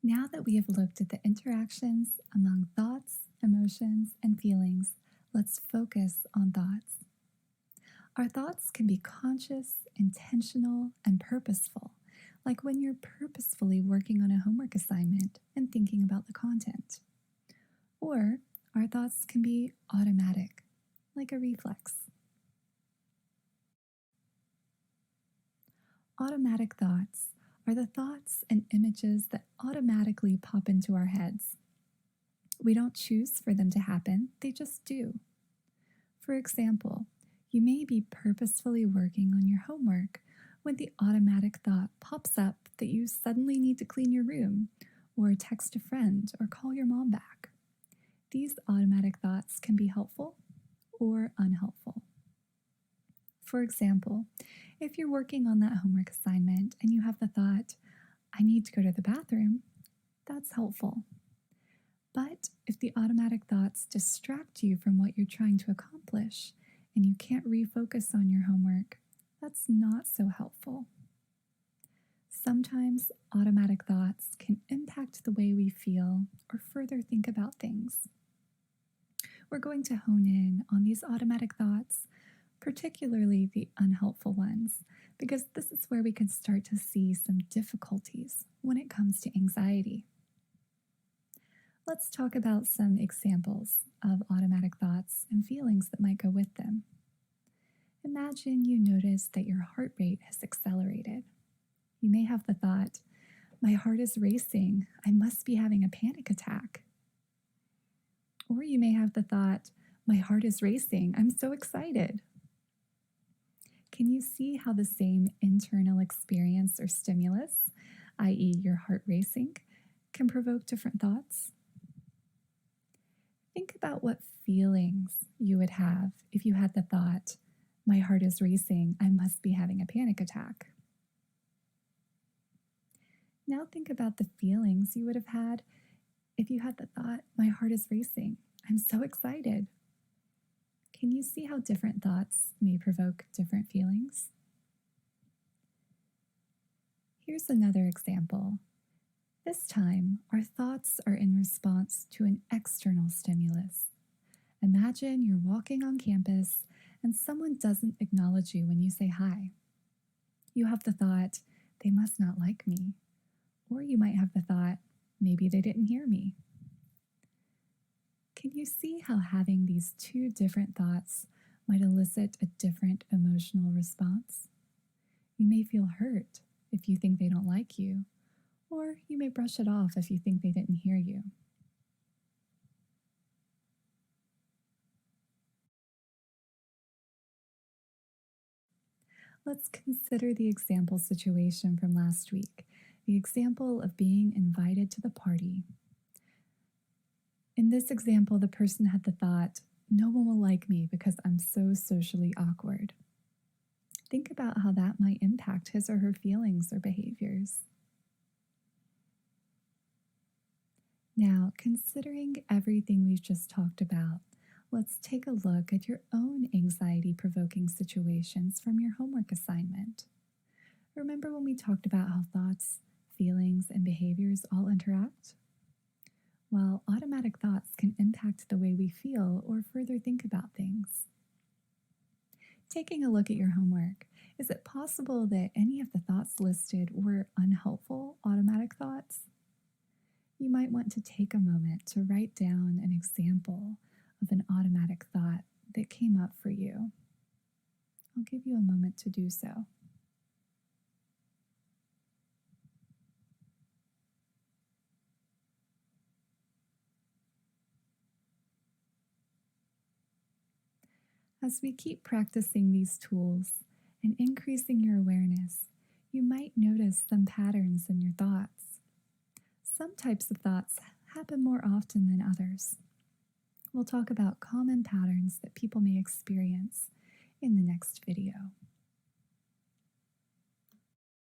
Now that we have looked at the interactions among thoughts, emotions, and feelings, let's focus on thoughts. Our thoughts can be conscious, intentional, and purposeful, like when you're purposefully working on a homework assignment and thinking about the content. Or our thoughts can be automatic, like a reflex. Automatic thoughts are the thoughts and images that automatically pop into our heads. We don't choose for them to happen, they just do. For example, you may be purposefully working on your homework when the automatic thought pops up that you suddenly need to clean your room, or text a friend, or call your mom back. These automatic thoughts can be helpful or unhelpful. For example, if you're working on that homework assignment and you have the thought, I need to go to the bathroom, that's helpful. But if the automatic thoughts distract you from what you're trying to accomplish and you can't refocus on your homework, that's not so helpful. Sometimes automatic thoughts can impact the way we feel or further think about things. We're going to hone in on these automatic thoughts, particularly the unhelpful ones, because this is where we can start to see some difficulties when it comes to anxiety. Let's talk about some examples of automatic thoughts and feelings that might go with them. Imagine you notice that your heart rate has accelerated. You may have the thought, my heart is racing, I must be having a panic attack. Or you may have the thought, my heart is racing, I'm so excited. Can you see how the same internal experience or stimulus, i.e., your heart racing, can provoke different thoughts? Think about what feelings you would have if you had the thought, my heart is racing, I must be having a panic attack. Now think about the feelings you would have had if you had the thought, my heart is racing, I'm so excited. Can you see how different thoughts may provoke different feelings? Here's another example. This time, our thoughts are in response to an external stimulus. Imagine you're walking on campus and someone doesn't acknowledge you when you say hi. You have the thought, they must not like me. Or you might have the thought, maybe they didn't hear me. Can you see how having these two different thoughts might elicit a different emotional response? You may feel hurt if you think they don't like you, or you may brush it off if you think they didn't hear you. Let's consider the example situation from last week, the example of being invited to the party. In this example, the person had the thought, no one will like me because I'm so socially awkward. Think about how that might impact his or her feelings or behaviors. Now, considering everything we've just talked about, let's take a look at your own anxiety-provoking situations from your homework assignment. Remember when we talked about how thoughts, feelings, and behaviors all interact? Well, automatic thoughts can impact the way we feel or further think about things. Taking a look at your homework, is it possible that any of the thoughts listed were unhelpful automatic thoughts? You might want to take a moment to write down an example of an automatic thought that came up for you. I'll give you a moment to do so. As we keep practicing these tools and increasing your awareness, you might notice some patterns in your thoughts. Some types of thoughts happen more often than others. We'll talk about common patterns that people may experience in the next video.